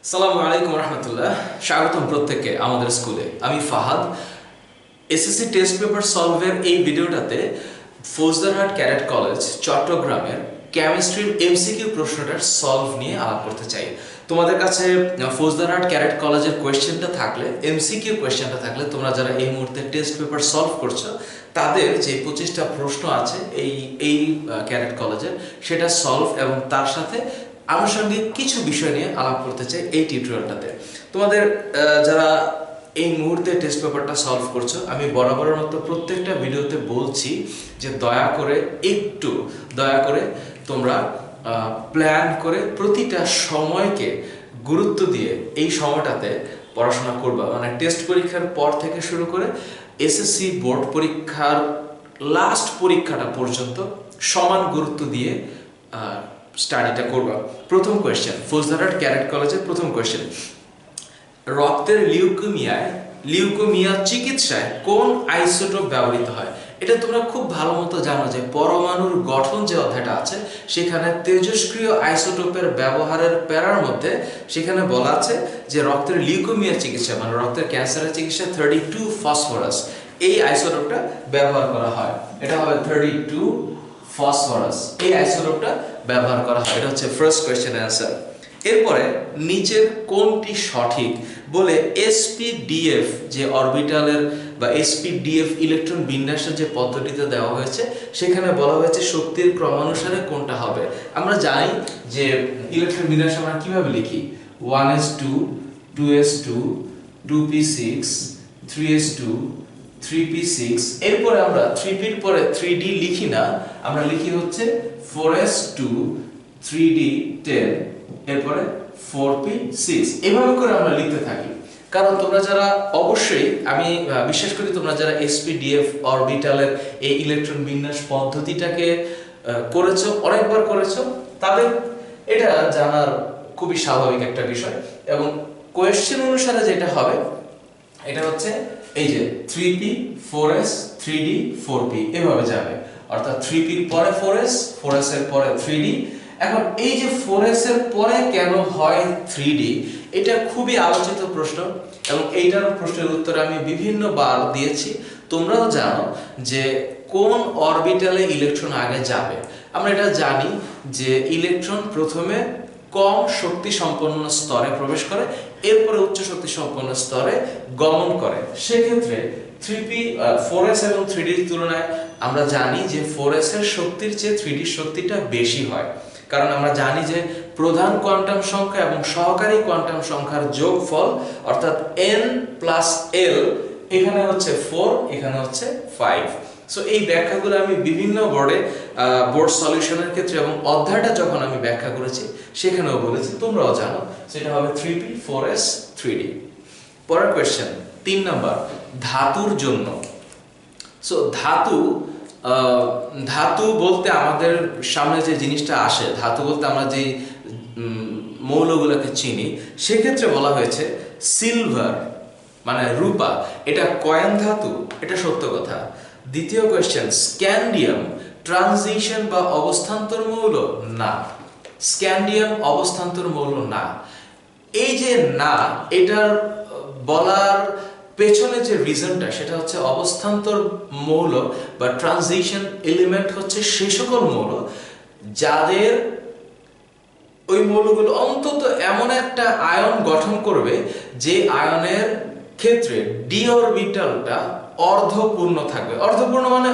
আসসালামু আলাইকুম রহমতুল্লাহ। স্বাগতম প্রত্যেককে আমাদের স্কুলে। আমি ফাহাদ। এসএসসি টেস্ট পেপার সলভের এই ভিডিওটাতে ফৌজদারহাট ক্যাডেট কলেজ চট্টগ্রামের কেমিস্ট্রির এমসিকিউ প্রশ্নটার সলভ নিয়ে আলাপ করতে চাই। তোমাদের কাছে ফৌজদারহাট ক্যাডেট কলেজের কোয়েশ্চেনটা থাকলে, এমসিকিউ কোয়েশ্চেনটা থাকলে, তোমরা যারা এই মুহূর্তে টেস্ট পেপার সলভ করছো তাদের যে 25টা প্রশ্ন আছে এই ক্যাডেট কলেজের, সেটা সলভ এবং তার সাথে আনুষঙ্গিক কিছু বিষয় নিয়ে আলাপ করতে চাই এই টিউটোরিয়ালটাতে। তোমাদের যারা এই মুহূর্তে টেস্ট পেপারটা সলভ করছো, আমি বরাবরের মতো প্রত্যেকটা ভিডিওতে বলছি যে দয়া করে তোমরা প্ল্যান করে প্রতিটা সময়কে গুরুত্ব দিয়ে এই সময়টাতে পড়াশোনা করবা। মানে টেস্ট পরীক্ষার পর থেকে শুরু করে এসএসসি বোর্ড পরীক্ষার লাস্ট পরীক্ষাটা পর্যন্ত সমান গুরুত্ব দিয়ে স্টাডিটা করবা। প্রথম কোয়েশ্চেন, ফৌজদারহাট ক্যাডেট কলেজের প্রথম কোয়েশ্চেন, রক্তের লিউকোমিয়া চিকিৎসায় কোন আইসোটোপ ব্যবহৃত হয়? এটা তোমরা খুব ভালো মতো জানো যে পরমাণুর গঠন যে অধ্যায়টা আছে সেখানে তেজস্ক্রিয় আইসোটোপের ব্যবহারের প্যারার মধ্যে সেখানে বলা আছে যে রক্তের লিউকোমিয়ার চিকিৎসা, মানে রক্তের ক্যান্সারের চিকিৎসা 32 ফসফরাস এই আইসোটোপটা ব্যবহার করা হয়। এটা হবে 32 ফসফরাস, এই আইসোটোপটা ব্যবহার করা হয়। এটা হচ্ছে ফার্স্ট কোয়েশ্চেন অ্যান্সার। এরপরে নিচের কোনটি সঠিক বলে এসপিডিএফ যে অরবিটালের বা এসপিডিএফ ইলেকট্রন বিন্যাসের যে পদ্ধতিতে দেওয়া হয়েছে সেখানে বলা হয়েছে শক্তির ক্রমানুসারে কোনটা হবে। আমরা জানি যে ইলেকট্রন বিন্যাস আমরা কিভাবে লিখি, 1s2 2s2 2p6 3s2 3p6, এরপরে আমরা 3p এর পরে 3d লিখি না, আমরা লিখি হচ্ছে 4s2 3d10 এরপরে 4p6, এভাবে করে আমরা লিখতে থাকি। কারণ তোমরা যারা অবশ্যই, আমি বিশ্বাস করি তোমরা যারা এসপিডিএফ অরবিটালের এই ইলেকট্রন বিন্যাস পদ্ধতিটাকে করেছো, অনেকবার করেছো, তাদের এটা জানার খুবই স্বাভাবিক একটা বিষয়। এবং কোয়েশ্চেন অনুসারে যেটা হবে এটা হচ্ছে এই যে 3p 4s 3d 4p এভাবে যাবে, অর্থাৎ 3p এর পরে 4s 4s এর পরে 3d। এখন এই যে 4s এর পরে কেন হয় 3d, এটা খুবই আলোচিত প্রশ্ন এবং এইটার প্রশ্নের উত্তরে আমি বিভিন্ন বার দিয়েছি। তোমরাও জানো যে কোন অরবিটালে ইলেকট্রন আগে যাবে। আমরা এটা জানি যে ইলেকট্রন প্রথমে কম শক্তি সম্পন্ন স্তরে প্রবেশ করে, এরপরে উচ্চ শক্তি সম্পন্ন স্তরে গমন করে। সেক্ষেত্রে 3p 4s এবং 3d এর তুলনায় আমরা জানি যে 4s এর শক্তির চেয়ে 3d এর শক্তিটা বেশি হয়। কারণ আমরা জানি যে প্রধান কোয়ান্টাম সংখ্যা এবং সহকারী কোয়ান্টাম সংখ্যার যোগফল অর্থাৎ n প্লাস l, এখানে হচ্ছে 4, এখানে হচ্ছে 5। সো এই ব্যাখ্যাগুলো আমি বিভিন্ন বোর্ড সলিউশনের ক্ষেত্রে এবং অধ্যায়টা যখন আমি ব্যাখ্যা করেছি সেখানেও বলেছি, তোমরাও জানো। সেটা হবে 3p 4s 3d। পরের কোয়েশ্চেন 3 নাম্বার, ধাতুর জন্য। সো ধাতু বলতে আমাদের সামনে যে জিনিসটা আসে, ধাতু বলতে আমরা যে মৌলগুলোকে চিনি, সেক্ষেত্রে বলা হয়েছে সিলভার মানে রূপা, এটা কয়েন ধাতু, এটা সত্য কথা। দ্বিতীয় কোয়েশ্চেন, স্ক্যান্ডিয়াম ট্রানজিশন বা অবস্থান্তর মৌল? না, স্ক্যান্ডিয়াম অবস্থান্তর মৌল না। এই যে না, এটার বলার পেছনে যে রিজনটা সেটা হচ্ছে অবস্থান্তর মৌল বা ট্রানজিশন এলিমেন্ট হচ্ছে সেই সকল মৌল যাদের ওই মৌলগুলো অন্তত এমন একটা আয়ন গঠন করবে যে আয়নের ক্ষেত্রে ডি অরবিটালটা অর্ধপূর্ণ থাকবে। অর্ধপূর্ণ মানে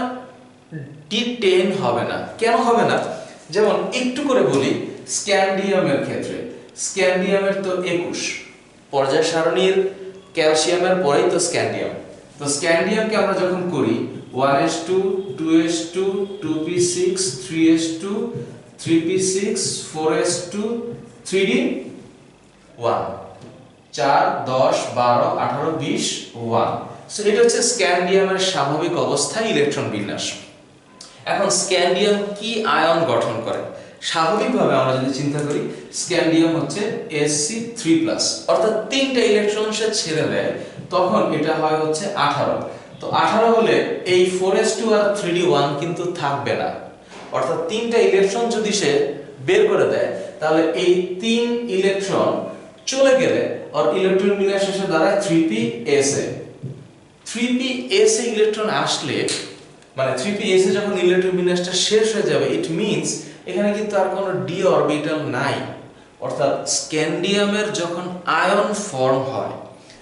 D10 হবে না। কেন হবে না? যেমন একটু করে বলি, স্ক্যান্ডিয়ামের ক্ষেত্রে স্ক্যান্ডিয়ামের তো 21 পর্যায় সারণীর, ক্যালসিয়ামের পরেই তো স্ক্যান্ডিয়াম। তো স্ক্যান্ডিয়ামকে আমরা যখন করি 1s2 2s2 2p6 3s2 3p6 4s2 3d 1 4 10 12 18 20 1। So এটা হচ্ছে স্ক্যান্ডিয়ামের স্বাভাবিক অবস্থায় ইলেকট্রন বিন্যাস। এখন স্ক্যান্ডিয়াম কি আয়ন গঠন করে? স্বাভাবিকভাবে আমরা যদি চিন্তা করি, স্ক্যান্ডিয়াম হচ্ছে Sc3+, অর্থাৎ 3টা ইলেকট্রন সে ছেড়ে দেয়, তখন এটা হয় হচ্ছে 18। তো 18 হলে এই 4s2 আর 3d1 কিন্তু থাকবে না, অর্থাৎ 3টা ইলেকট্রন যদি সে বের করে দেয় তাহলে এই 3 ইলেকট্রন চলে গেলে আর ইলেকট্রন বিন্যাস শেষে দাঁড়ায় 3p_sa 3p_sa ইলেকট্রন আসলে মানে 3p_sa যখন ইলেকট্রন বিন্যাসটা শেষ হয়ে যাবে ইট মিন্স এখানে কিন্তু আর কোনো ডি অরবিটাল নাই, অর্থাৎ স্ক্যান্ডিয়ামের যখন আয়ন ফর্ম হয়,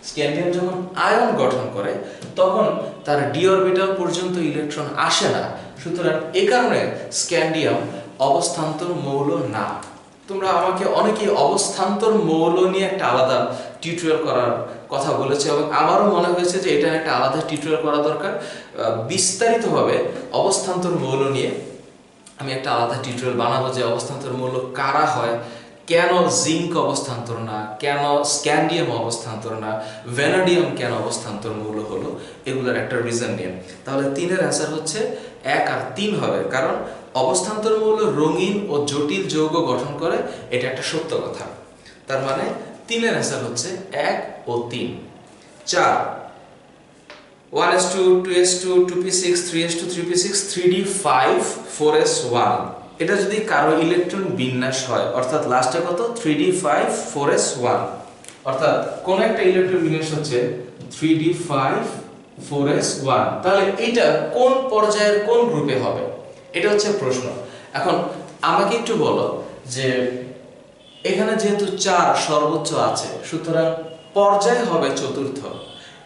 স্ক্যান্ডিয়াম যখন আয়ন গঠন করে তখন তার ডি অরবিটাল পর্যন্ত ইলেকট্রন আসে না। সুতরাং এই কারণে স্ক্যান্ডিয়াম অবস্থান্তর মৌল না। তোমরা আমাকে অনেকেই অবস্থান্তর মৌল নিয়ে একটা আলাদা টিউটোরিয়াল করার কথা বলেছে এবং আমারও মনে হয়েছে যে এটা একটা আলাদা টিউটোরিয়াল করা দরকার। বিস্তারিতভাবে অবস্থান্তর মৌল নিয়ে আমি একটা আলাদা টিউটোরিয়াল বানাবো, যে অবস্থান্তর মৌল কারা হয়, কেন জিঙ্ক অবস্থান্তর না, কেন স্ক্যান্ডিয়াম অবস্থান্তর না, ভ্যানাডিয়াম কেন অবস্থান্তর মৌল হলো, এগুলোর একটা রিজন নিয়ে। তাহলে 3-এর অ্যান্সার হচ্ছে 1 আর 3 হবে, কারণ অবস্থান্তর মৌল রঙিন ও জটিল যৌগ গঠন করে, এটা একটা সত্য কথা। তার মানে 3-এর অ্যান্সার হচ্ছে 1 ও 3। 4 1s2 2s2 2p6 3s2 3p6 3d5 4s1 এটা যদি কারো ইলেকট্রন বিন্যাস হয়, অর্থাৎ লাস্টে কত 3d5 4s1, অর্থাৎ কোন একটা ইলেকট্রন বিন্যাস হচ্ছে 3d5 4s1, তাহলে এটা কোন পর্যায়ের কোন গ্রুপে হবে, এটা হচ্ছে প্রশ্ন। এখন আমাকে একটু বলো যে এখানে যেহেতু 4 সর্বোচ্চ আছে, সুতরাং পর্যায় হবে চতুর্থ।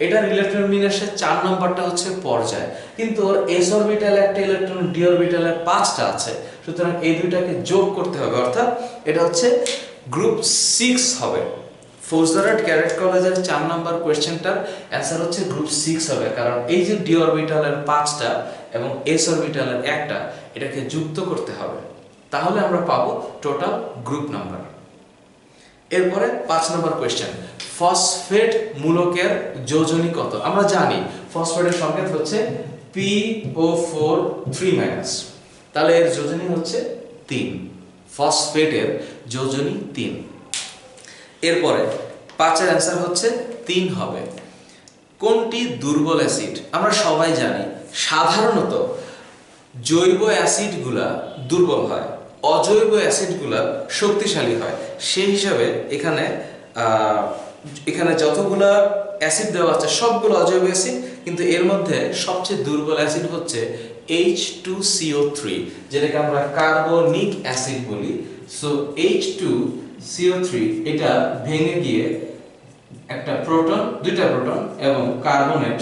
এটার ইলেকট্রন বিন্যাসের 4 নম্বরটা হচ্ছে পর্যায়, কিন্তু ওর s অরবিটালে একটা ইলেকট্রন, d অরবিটালে 5টা আছে, সুতরাং এই দুইটাকে যোগ করতে হবে, অর্থাৎ এটা হচ্ছে গ্রুপ 6 হবে। ফৌজদারহাট ক্যাডেট কলেজের 4 নম্বর কোশ্চেনটার অ্যান্সার হচ্ছে গ্রুপ 6 হবে, কারণ এই যে d অরবিটালের 5টা এবং s অরবিটালের একটা, এটাকে যুক্ত করতে হবে, তাহলে আমরা পাবো টোটাল গ্রুপ নাম্বার। এরপরে 5 নম্বর কোশ্চেন, ফসফেট মূলকের যোজনী কত? আমরা জানি ফসফেটের সংকেত হচ্ছে PO4 3-, তাহলে এর যোজনী হচ্ছে 3, ফসফেটের যোজনী 3। এরপরে 5-এর অ্যান্সার হচ্ছে 3 হবে। কোনটি দুর্বল অ্যাসিড? আমরা সবাই জানি সাধারণত জৈব অ্যাসিডগুলা দুর্বল হয়, অজৈব অ্যাসিডগুলা শক্তিশালী হয়। সেই হিসাবে এখানে যতগুলা অ্যাসিড দেওয়া আছে সবগুলো অজৈব অ্যাসিড, কিন্তু এর মধ্যে সবচেয়ে দুর্বল অ্যাসিড হচ্ছে H2CO3, যেটাকে আমরা কার্বনিক অ্যাসিড বলি। সো H2CO3 এটা ভেঙে গিয়ে একটা প্রোটন, দুইটা প্রোটন এবং কার্বনেট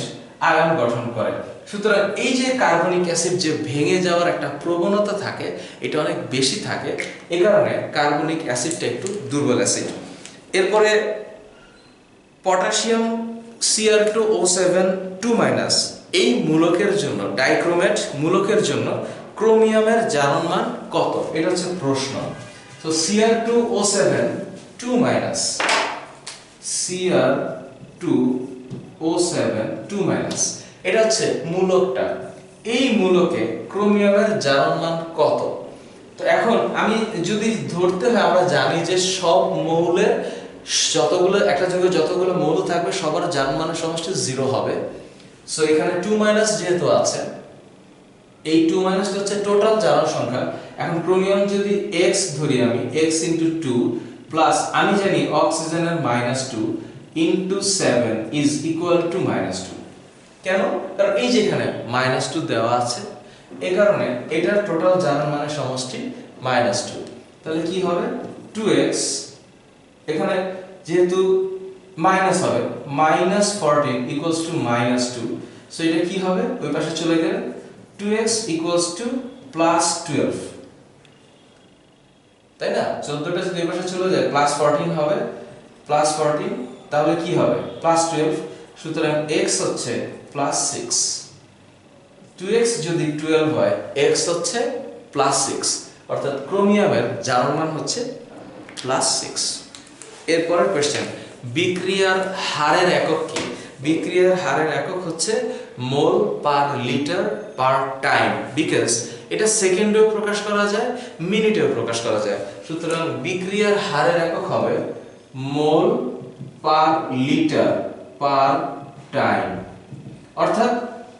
আয়ন গঠন করে। সুতরাং এই যে কার্বনিক অ্যাসিড যে ভেঙে যাওয়ার একটা প্রবণতা থাকে, এটা অনেক বেশি থাকে, এই কারণে কার্বনিক অ্যাসিডটা একটু দুর্বল অ্যাসিড। এরপরে পটাশিয়াম Cr2O7 2-, এই মূলকের জন্য, ডাইক্রোমেট মূলকের জন্য ক্রোমিয়ামের জারণ মান কত? এটা হচ্ছে প্রশ্ন। তো Cr2O7 2-, Cr2O7 2-, এটা হচ্ছে মূলকটা। এই মূলকে ক্রোমিয়ামের জারণ মান কত? তো এখন আমি যদি ধরতে হয়, আমরা জানি যে সব মৌলের যতগুলো, একটা যৌগে যতগুলো মৌল থাকবে সবার জারণ মানের সমষ্টি 0 হবে। সো এখানে 2- যেহেতু আছে, এই 2- হচ্ছে টোটাল জারণ সংখ্যা। এখন ক্রোমিয়াম যদি x ধরি, আমি x * 2 প্লাস আমি জানি অক্সিজেনের -2 * 7 ইজ ইকুয়াল টু -2। কেন? কারণ এই যে এখানে -2 দেওয়া আছে, এই কারণে এটার টোটাল জারণ মানের সমষ্টি -2। তাহলে কি হবে? 2x, এখানে যেহেতু মাইনাস হবে, -14 ইকুয়ালস টু -2, সো এটা কি হবে? ওই পাশে চলে গেলে 2x ইকুয়ালস টু +12, তাই না? 14টা যদি এই পাশে চলে যায় +14 হবে, +14, তাহলে কি হবে? +12, সুতরাং x হচ্ছে +6, 2x যদি 12 হয়, x হচ্ছে +6, অর্থাৎ ক্রোমিয়ামের জারণ মান হচ্ছে +6। এরপরের কোশ্চেন, বিক্রিয়ার হারের একক কি? বিক্রিয়ার হারের একক হচ্ছে mole per litre per time, because এটা সেকেন্ডেও প্রকাশ করা যায়, মিনিটেও প্রকাশ করা যায়। সুতরাং বিক্রিয়ার হারের একক হবে মোল পার লিটার পার টাইম, অর্থাৎ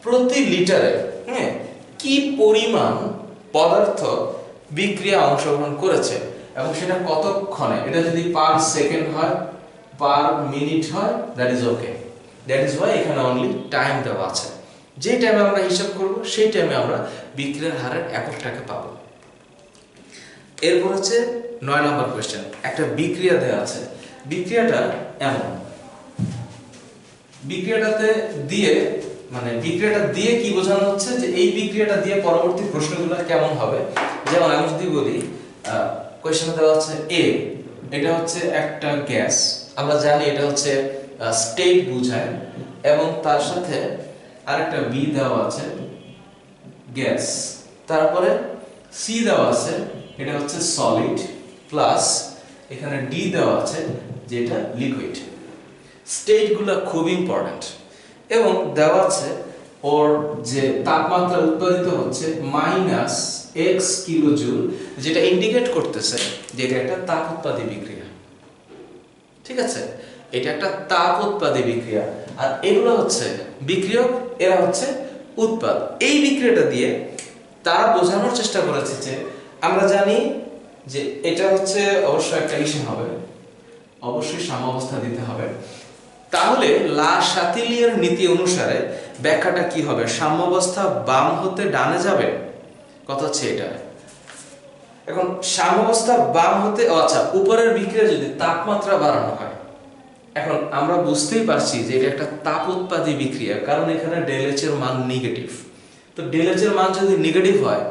প্রতি লিটারে কি পরিমাণ পদার্থ বিক্রিয়া অংশগ্রহণ করেছে এবং সেটা কতক্ষণে। এটা যদি পার সেকেন্ড হয় পার মিনিট হয়, that is okay. That is Y এখানে অনলি টাইম দেওয়া আছে। যে টাইমে আমরা হিসাব করব সেই টাইমে আমরা বিক্রিয়ার হারের এককটাকে পাবো। এরপর হচ্ছে 9 নম্বর কোয়েশ্চেন। একটা বিক্রিয়া দেওয়া আছে, বিক্রিয়াটা এমন, বিক্রিয়াটাতে দিয়ে বিক্রিয়াটা দিয়ে কি বোঝানো হচ্ছে যে এই বিক্রিয়াটা দিয়ে পরবর্তী প্রশ্নগুলো কেমন হবে। যেমন আমি যদি বলি কোয়েশ্চেনে দেওয়া আছে এ, এটা হচ্ছে একটা গ্যাস, আমরা জানি এটা হচ্ছে স্টেট বোঝায়, এবং তার সাথে আরেকটা বি দেওয়া আছে গ্যাস, তারপরে সি দেওয়া আছে এটা হচ্ছে সলিড, প্লাস এখানে ডি দেওয়া আছে যেটা লিকুইড। স্টেটগুলো খুব ইম্পর্টেন্ট, এবং দেওয়া আছে ওর যে তাপমাত্রা উৎপাদিত হচ্ছে -x কিলোজুল, যেটা ইন্ডিকেট করতেছে যে এটা একটা তাপ উৎপাদী বিক্রিয়া। ঠিক আছে, এটা একটা তাপ উৎপাদী বিক্রিয়া, আর এগুলো হচ্ছে বিক্রিয়ক, এরা হচ্ছে উৎপাদ। এই বিক্রিয়াটা দিয়ে তারা বোঝানোর চেষ্টা করেছে যে আমরা জানি যে এটা হচ্ছে অবশ্যই একটা ইসে হবে, অবশ্যই সাম্যাবস্থা দিতে হবে। তাহলে লা শাতিলিয়ের নীতি অনুসারে ব্যাখ্যাটা কি হবে? সাম্যাবস্থা বাম হতে ডানে যাবে, কথা হচ্ছে এটা। এখন সাম্যাবস্থা বাম হতে, আচ্ছা, উপরের বিক্রিয়া যদি তাপমাত্রা বাড়ানো হয়, এখন আমরা বুঝতেই পারছি যে এটা একটা তাপ উৎপাদী বিক্রিয়া, কারণ এখানে ΔH এর মান নেগেটিভ। তো ΔH এর মান যদি নেগেটিভ হয়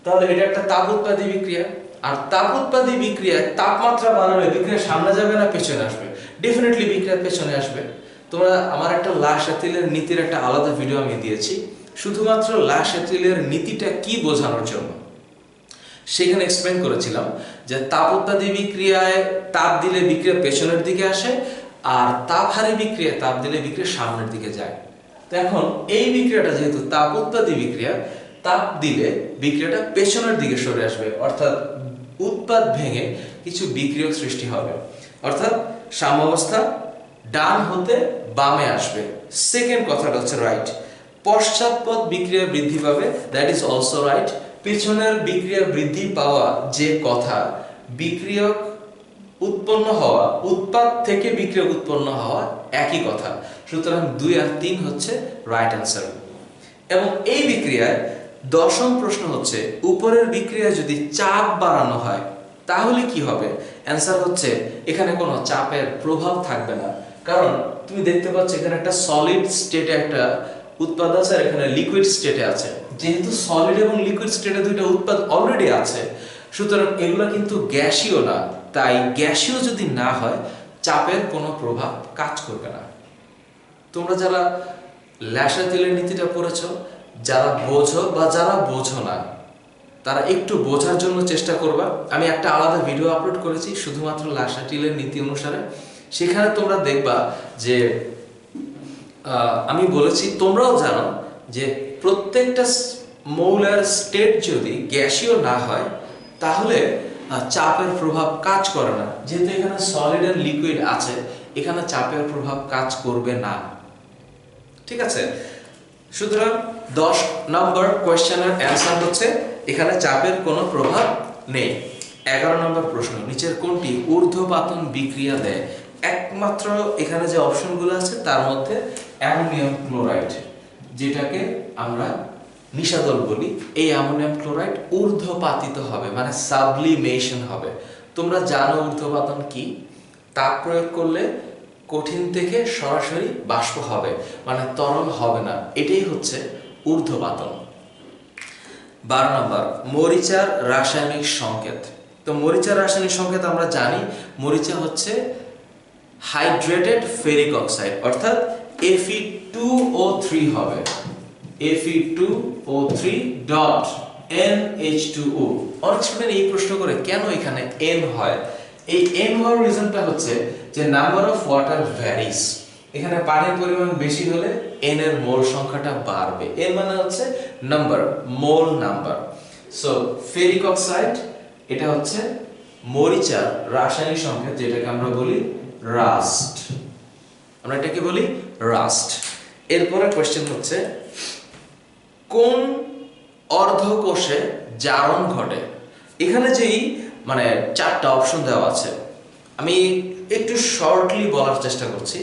তাহলে এটা একটা তাপ উৎপাদী বিক্রিয়া, আর তাপ উৎপাদী বিক্রিয়ায় তাপমাত্রা বাড়ালে বিক্রিয়া সামনে যাবে না পেছনে আসবে? ডেফিনেটলি বিক্রিয়া পেছনে আসবে। তোমরা আমার একটা লা শাতিলের নীতির একটা আলাদা ভিডিও আমি দিয়েছি, শুধুমাত্র লা শাতিলের নীতিটা কি বোঝানোর জন্য। সেখানে এক্সপ্লেন করেছিলাম যে তাপ উৎপাদী বিক্রিয়ায় তাপ দিলে বিক্রিয়া পেছনের দিকে আসে, আর তাপহারী বিক্রিয়া তাপ দিলে বিক্রিয়া সামনের দিকে যায়। তো এখন এই বিক্রিয়াটা যেহেতু তাপ উৎপাদী বিক্রিয়া, তাপ দিলে বিক্রিয়াটা পেছনের দিকে সরে আসবে, অর্থাৎ উৎপাদ ভেঙে কিছু বিক্রিয়ক সৃষ্টি হবে, অর্থাৎ সাম্যাবস্থা ডান হতে বামে আসবে। সেকেন্ড কথাটা হচ্ছে রাইট। পশ্চাৎপদ বিক্রিয়া বৃদ্ধি পাবে, দ্যাট ইজ অলসো রাইট। পেছনের বিক্রিয়া বৃদ্ধি পাওয়া যে কথা, বিক্রিয়ক উৎপন্ন হওয়া, উৎপাদ থেকে বিক্রিয়ক উৎপন্ন হওয়া একই কথা। সুতরাং 2 আর 3 হচ্ছে রাইট অ্যান্সার। এবং এই বিক্রিয়ায় দশম প্রশ্ন হচ্ছে উপরের বিক্রিয়া যদি চাপ বাড়ানো হয় তাহলে কি হবে? অ্যান্সার হচ্ছে এখানে কোনো চাপের প্রভাব থাকবে না, কারণ তুমি দেখতে পাচ্ছ এখানে একটা সলিড স্টেটে একটা উৎপাদ আছে, আর এখানে লিকুইড স্টেটে আছে। যেহেতু সলিড এবং লিকুইড স্টেটে দুইটা উৎপাদ অলরেডি আছে, সুতরাং এগুলো কিন্তু গ্যাসীয় না। তাই গ্যাসীয় যদি না হয় চাপের কোনো প্রভাব কাজ করবে না। তোমরা যারা লা শাতিলের নীতিটা পড়েছো, যারা বোঝো বা যারা বোঝো না, তারা একটু বোঝার জন্য চেষ্টা করবা। আমি একটা আলাদা ভিডিও আপলোড করেছি শুধুমাত্র লা শাতিলের নীতি অনুসারে। সেখানে তোমরা দেখবা যে আমি বলেছি, তোমরাও জানো যে প্রত্যেকটা মৌলের স্টেট যদি গ্যাসীয় না হয় তাহলে চাপের প্রভাব কাজ করে না। যেহেতু এখানে সলিড আর লিকুইড আছে, এখানে চাপের প্রভাব কাজ করবে না। ঠিক আছে, সুতরাং 10 নম্বর কোয়েশ্চেনের অ্যান্সার হচ্ছে এখানে চাপের কোনো প্রভাব নেই। 11 নম্বর প্রশ্ন, নিচের কোনটি ঊর্ধ্বপাতন বিক্রিয়া দেয়? একমাত্র এখানে যে অপশনগুলো আছে তার মধ্যে অ্যামোনিয়াম ক্লোরাইড, যেটাকে আমরা নিশাদল বলি, এই অ্যামোনিয়াম ক্লোরাইড ঊর্ধ্বপাতিত হবে, মানে সাবলিমেশন হবে। তোমরা জানো ঊর্ধ্বপাতন কি? তাপ প্রয়োগ করলে কঠিন থেকে সরাসরি বাষ্প হবে, মানে তরল হবে না, এটাই হচ্ছে ঊর্ধ্বপাতন। 12 নম্বর, মরিচার রাসায়নিক সংকেত। তো মরিচার রাসায়নিক সংকেত আমরা জানি, মরিচা হচ্ছে হাইড্রেটেড ফেরিক অক্সাইড, অর্থাৎ Fe2O3 হবে, Fe2O3 ডট NH2O। অনেক স্টুডেন্ট এই প্রশ্ন করে কেন এখানে N হয়। এই N হওয়ার রিজনটা হচ্ছে যে নাম্বার অফ ওয়াটার ভ্যারিজ। এখানে পানির পরিমাণ বেশি হলে N এর মোল সংখ্যাটা বাড়বে। N মানে হচ্ছে নাম্বার, মোল নাম্বার। সো ফেরিক অক্সাইড এটা হচ্ছে মরিচার রাসায়নিক সংকেত, যেটাকে আমরা বলি রাস্ট। আমরা এটাকে বলি রাস্ট। এরপরে কোশ্চেন হচ্ছে কোন অর্ধকোষে জারণ ঘটে? এখানে যেই 4টা অপশন দেওয়া আছে, আমি একটু শর্টলি বলার চেষ্টা করছি,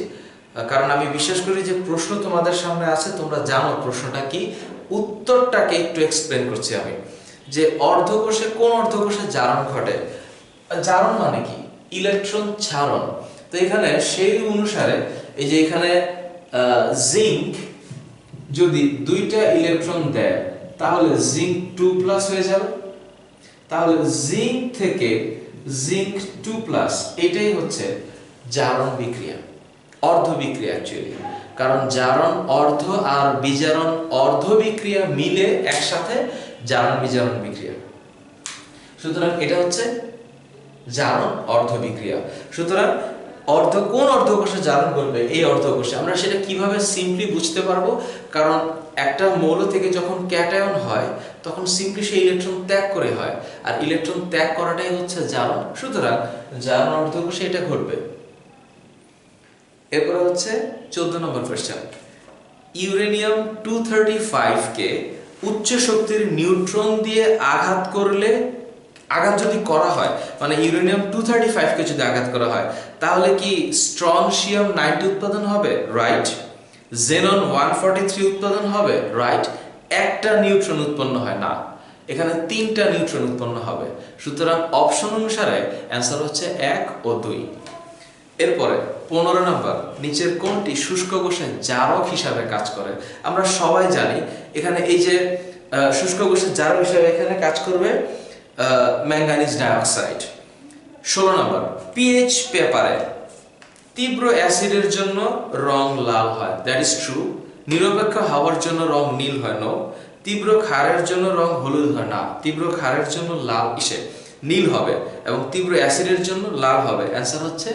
কারণ আমি বিশ্বাস করি যে প্রশ্ন তোমাদের সামনে আছে, তোমরা জানো প্রশ্নটা কি, উত্তরটাকে একটু এক্সপ্লেন করছি আমি। যে অর্ধকোষে কোন অর্ধকোষে জারণ ঘটে, জারণ মানে কি, ইলেকট্রন ছাড়ন। তো এখানে সেই অনুসারে এই যে এখানে জিঙ্ক যদি দুইটা ইলেকট্রন দেয় তাহলে জিঙ্ক 2+ হয়ে যাবে। তাহলে জিঙ্ক থেকে জিঙ্ক 2+, এটাই হচ্ছে জারণ বিক্রিয়া, অর্ধ বিক্রিয়া অ্যাকচুয়ালি। কারণ জারণ অর্ধ আর বিজারণ অর্ধ বিক্রিয়া মিলে একসাথে জারণ বিজারণ বিক্রিয়া। সুতরাং এটা হচ্ছে জারণ অর্ধ বিক্রিয়া। সুতরাং কোন অর্ধকোষে জারণ করবে, এই অর্ধকোষে। আমরা সেটা কিভাবে সিম্পলি বুঝতে পারবো, কারণ একটা মৌল থেকে যখন ক্যাটায়ন হয় তখন সিম্পলি সেই ইলেকট্রন ত্যাগ করে হয়, আর ইলেকট্রন ত্যাগ করাটাই হচ্ছে জারণ। সুতরাং জারণ অর্ধকোষে এটা ঘটবে। এরপরে হচ্ছে 14 নম্বর কোশ্চেন। ইউরেনিয়াম 235 কে উচ্চ শক্তির নিউট্রন দিয়ে আঘাত যদি করা হয়, মানে ইউরেনিয়াম 235 কে যদি আঘাত করা হয়, তাহলে কি স্ট্রনশিয়াম 90 উৎপাদন হবে, রাইট। জেনন 143 উৎপাদন হবে, রাইট। একটা নিউট্রন উৎপন্ন হয় না, এখানে 3টা নিউট্রন উৎপন্ন হবে। সুতরাং অপশন অনুসারে অ্যান্সার হচ্ছে 1 ও 2। এরপরে 15 নম্বর, নিচের কোনটি শুষ্ক কোষে জারক হিসাবে কাজ করে? আমরা সবাই জানি এখানে এই যে শুষ্ক কোষের জারক হিসাবে এখানে কাজ করবে ম্যাঙ্গানিজ ডাইঅক্সাইড। 16 নম্বর, পিএইচ পেপারে তীব্র অ্যাসিডের জন্য রং লাল হয়, দ্যাট ইজ ট্রু। নিরপেক্ষ হাওয়ার জন্য রং নীল হয়, নো। তীব্র ক্ষারের জন্য রং হলুদ হয়, না। তীব্র ক্ষারের জন্য নীল হবে, এবং তীব্র অ্যাসিডের জন্য লাল হবে। অ্যান্সার হচ্ছে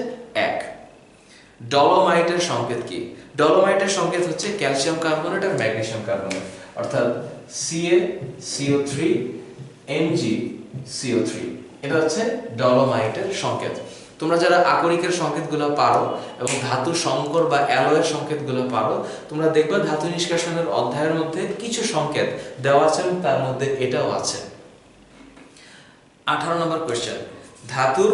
1। ডলোমাইটের সংকেত কি? ডলোমাইটের সংকেত হচ্ছে ক্যালসিয়াম কার্বনেট আর ম্যাগনেসিয়াম কার্বনেট, অর্থাৎ CaCO3 MgCO3। এটা হচ্ছে ডলোমাইটের সংকেত। তোমরা যারা আকরিকের সংকেতগুলো পারো এবং ধাতু সংকর বা অ্যালয়ের সংকেতগুলো পারো, তোমরা দেখবে ধাতু নিষ্কাশনের অধ্যায়ের মধ্যে কিছু সংকেত দেওয়া আছে, তার মধ্যে এটাও আছে। 18 নম্বর কোশ্চেন, ধাতুর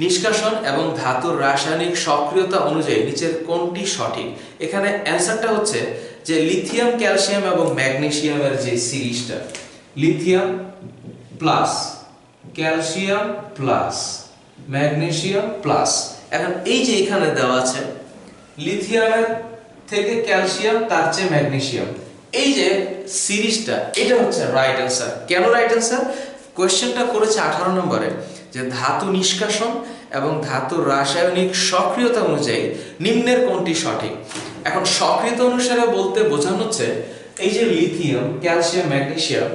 নিষ্কাশন এবং ধাতুর রাসায়নিক সক্রিয়তা অনুযায়ী নিচের কোনটি সঠিক? এখানে অ্যান্সারটা হচ্ছে যে লিথিয়াম, ক্যালসিয়াম এবং ম্যাগনেসিয়ামের যে সিরিজটা, lithium plus calcium plus magnesium plus, এখন এই যে এখানে দেওয়া আছে লিথিয়ামের থেকে ক্যালসিয়াম, তার চেয়ে ম্যাগনেসিয়াম, এই যে সিরিজটা, এটা হচ্ছে রাইট অ্যান্সার। কেন রাইট অ্যান্সার? কোয়েশ্চেনটা করেছে 18 নম্বরে যে ধাতু নিষ্কাশন এবং ধাতুর রাসায়নিক সক্রিয়তা অনুযায়ী নিম্নের কোনটি সঠিক। এখন সক্রিয়তা অনুসারে বলতে বোঝানো হচ্ছে এই যে লিথিয়াম, ক্যালসিয়াম, ম্যাগনেসিয়াম,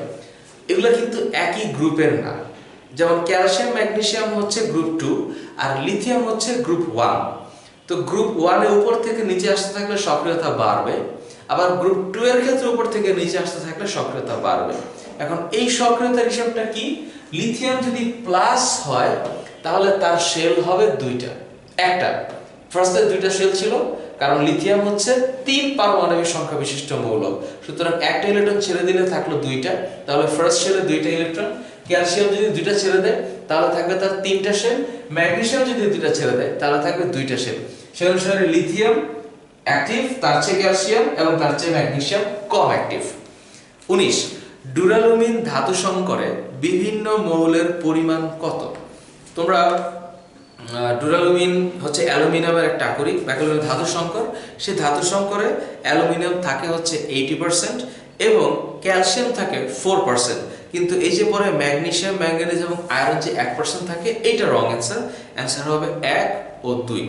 এগুলো কিন্তু একই গ্রুপের না। যেমন ক্যালসিয়াম ম্যাগনেসিয়াম হচ্ছে গ্রুপ 2 আর লিথিয়াম হচ্ছে গ্রুপ 1। তো গ্রুপ 1 এর উপর থেকে নিচে আসতে থাকলে সক্রিয়তা বাড়বে, আবার গ্রুপ 2 এর ক্ষেত্রে উপর থেকে নিচে আসতে থাকলে সক্রিয়তা বাড়বে। এখন এই সক্রিয়তার হিসাবটা কি? লিথিয়াম যদি প্লাস হয় তাহলে তার শেল হবে দুইটা, একটা ফার্স্টে দুইটা শেল ছিল, কারণ লিথিয়াম হচ্ছে 3 পারমাণবিক সংখ্যা বিশিষ্ট মৌল। সুতরাং একটা ইলেকট্রন ছেড়ে দিলে থাকলো দুইটা, তাহলে ফার্স্ট শেলে দুইটা ইলেকট্রন। ক্যালসিয়াম যদি দুইটা ছেড়ে দেয় তাহলে থাকবে তার 3টা শেল। ম্যাগনেসিয়াম যদি দুইটা ছেড়ে দেয় তাহলে থাকবে 2টা শেল। সেই অনুসারে লিথিয়াম অ্যাক্টিভ, তার চেয়ে ক্যালসিয়াম এবং তার চেয়ে ম্যাগনেসিয়াম কম অ্যাক্টিভ। 19, ডুরালুমিন ধাতু সংকরে বিভিন্ন মৌলের পরিমাণ কত? তোমরা ডুরালুমিন হচ্ছে অ্যালুমিনিয়ামের একটা আকরিক, ব্যাকলমিন ধাতু সংকর। সেই ধাতু সংকরে অ্যালুমিনিয়াম থাকে হচ্ছে 80% এবং ক্যালসিয়াম থাকে 4%। কিন্তু এই যে পরে ম্যাগনেসিয়াম, ম্যাঙ্গানিজ এবং আয়রন যে 1% থাকে, এইটা রং অ্যান্সার। অ্যান্সার হবে 1 ও 2।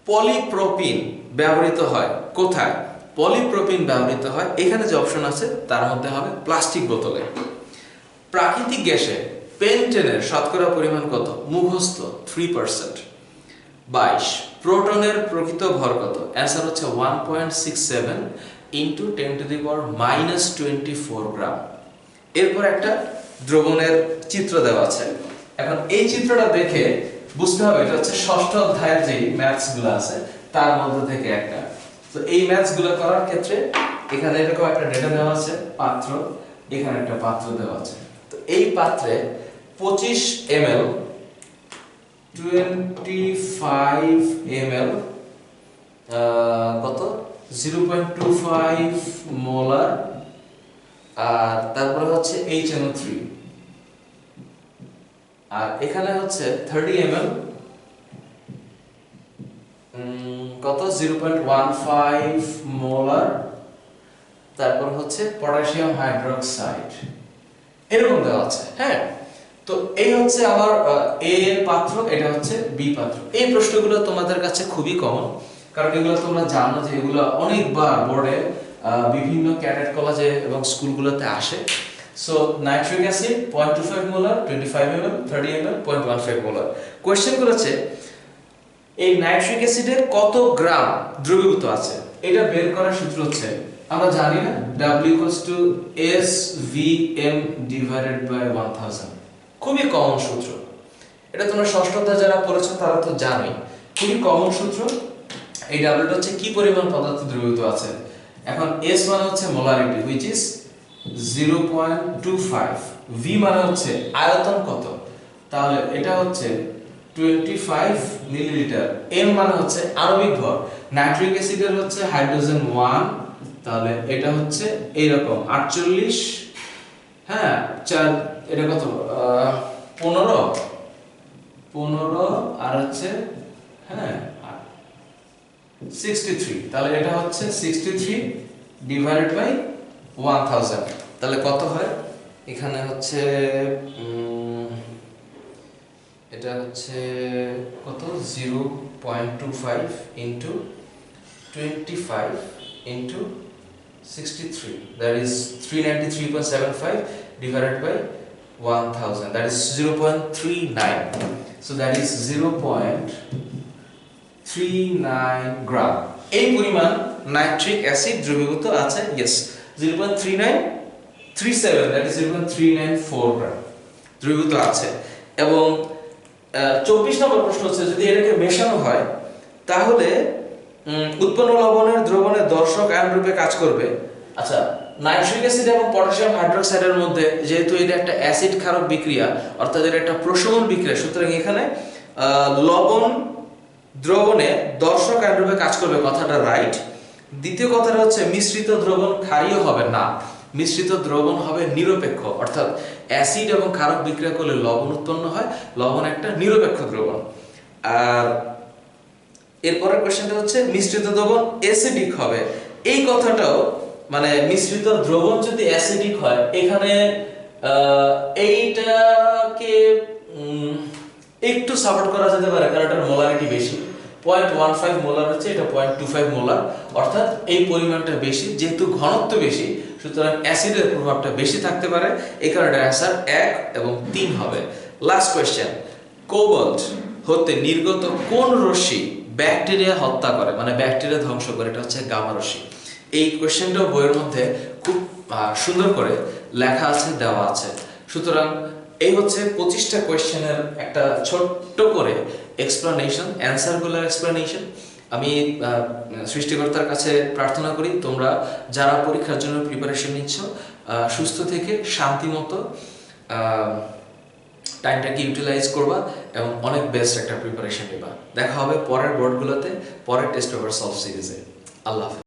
পলিপ্রোপিন ব্যবহৃত হয় কোথায়? পলিপ্রোপিন ব্যবহৃত হয় এখানে যে অপশন আছে তার মধ্যে হবে প্লাস্টিক বোতলে। প্রাকৃতিক গ্যাসে পেন্টেনের শতকরা পরিমাণ কত? মুখস্থ 3%। 22, প্রোটনের প্রকৃত ভর কত? অ্যান্সার হচ্ছে 1.67 ইন্টু 10⁻⁻24 গ্রাম। এরপর একটা দ্রবণের চিত্র দেওয়া আছে। এখন এই চিত্রটা দেখে বুঝতে হবে এটা হচ্ছে ষষ্ঠ অধ্যায়ের যে ম্যাথস গুলো আছে তার মধ্যে থেকে একটা। তো এই ম্যাথস গুলো করার ক্ষেত্রে এখানে এরকম একটা ডেটা দেওয়া আছে, পাত্র, এখানে একটা পাত্র দেওয়া আছে। তো এই পাত্রে 25 ml 25 ml, কত 0.25 মোলার, আর তারপরে হচ্ছে HNO3, আর এখানে হচ্ছে 30 ml, কত 0.15 মোলার, তারপর হচ্ছে পটাশিয়াম হাইড্রোক্সাইড, এরকম দেওয়া আছে। হ্যাঁ, তো এই হচ্ছে আমার এ এর পাত্র, এটা হচ্ছে বি পাত্র। এই প্রশ্নগুলো তোমাদের কাছে খুবই কমন, কারণ এগুলো তোমরা জানো যে এগুলো অনেকবার বোর্ডে বিভিন্ন ক্যাডেট কলেজে এবং স্কুলগুলোতে আসে। So nitric acid 0.25 molar, 25 ml, 30 ml, 0.15 molar. Question করেছে এই নাইট্রিক অ্যাসিডের কত গ্রাম দ্রবীভূত আছে, এটা বের করার সূত্র হচ্ছে, আমরা জানি না, W = SVM / 1000, খুবই কমন সূত্র। এটা তোমরা ষষ্ঠ অধ্যায়ে যারা পড়েছো তারা তো জানোই, খুবই কমন সূত্র। এই W টা হচ্ছে কি পরিমাণ পদার্থ দ্রবীভূত আছে। এখন S মানে হচ্ছে মোলারিটি, which is 0.25, V মানে হচ্ছে আয়তন কত, তাহলে এটা হচ্ছে 25 মিলিলিটার, M মানে হচ্ছে আণবিক ভর, নাইট্রিক অ্যাসিডের হচ্ছে হাইড্রোজেন 1, তাহলে এটা হচ্ছে এইরকম 48, হ্যাঁ 4, এটা কত 15 আর হচ্ছে হ্যাঁ 63, তাহলে এটা হচ্ছে 63 ডিভাইডেড বাই 1000, তাহলে কত হয়, এখানে হচ্ছে এটা হচ্ছে কত 0.25 into 25 into 63, that is 393.75 divided by 1000, that is 0.39, so that is 0.39 গ্রাম। এই পরিমাণ নাইট্রিক অ্যাসিড দ্রবীভূত আছে, yes 0.3937, that is 0.394 গ্রাম দ্রবীভূত আছে। এবং 24 নম্বর প্রশ্ন হচ্ছে, যদি এটাকে মেশানো হয় তাহলে উৎপন্ন লবণের দ্রবণে দর্শক আয়ন রূপে কাজ করবে। আচ্ছা, নাইট্রিক অ্যাসিড এবং পটাশিয়াম হাইড্রোক্সাইডের মধ্যে যেহেতু এটা একটা অ্যাসিড ক্ষারক বিক্রিয়া, অর্থাৎ এটা একটা প্রশমন বিক্রিয়া, সুতরাং এখানে লবণ দ্রবণে দর্শক আয়ন রূপে কাজ করবে, কথাটা রাইট। দ্বিতীয় কথাটা হচ্ছে মিশ্রিত দ্রবণ ক্ষারীয় হবে না, মিশ্রিত দ্রবণ হবে নিরপেক্ষ, অর্থাৎ অ্যাসিড এবং ক্ষারক বিক্রিয়া করলে লবণ উৎপন্ন হয়, লবণ একটা নিরপেক্ষ দ্রবণ। আর এরপরের কোশ্চেনটা হচ্ছে মিশ্রিত দ্রবণ অ্যাসিডিক হবে, এই কথাটাও মানে মিশ্রিত দ্রবণ যদি অ্যাসিডিক হয়, এখানে এইটাকে একটু সাপোর্ট করা যেতে পারে, কারণ এটার মোলারিটি বেশি, 0.15 মোলার হচ্ছে, এটা 0.25 মোলার, অর্থাৎ এই পরিমাণটা বেশি, যেহেতু ঘনত্ব বেশি সুতরাং অ্যাসিডের প্রভাবটা বেশি থাকতে পারে, এই কারণে অ্যান্সার 1 এবং 3 হবে। লাস্ট কোশ্চেন, কোবাল্ট হতে নির্গত কোন রশ্মি ব্যাকটেরিয়া হত্যা করে, মানে ব্যাকটেরিয়া ধ্বংস করে, এটা হচ্ছে গামা রশ্মি। এই কোশ্চেনটাও বইয়ের মধ্যে খুব সুন্দর করে লেখা আছে, দেওয়া আছে। সুতরাং এই হচ্ছে 25টা কোশ্চেনের একটা ছোট্ট করে এক্সপ্লানেশন, অ্যান্সারগুলোর এক্সপ্লানেশন। আমি সৃষ্টিকর্তার কাছে প্রার্থনা করি তোমরা যারা পরীক্ষার জন্য প্রিপারেশন নিচ্ছ সুস্থ থেকে শান্তিমতো টাইমটাকে ইউটিলাইজ করবা এবং অনেক বেস্ট একটা প্রিপারেশন নেবা। দেখা হবে পরের বোর্ডগুলোতে, পরের টেস্ট পেপার সলভ সিরিজে। আল্লাহ হাফেজ।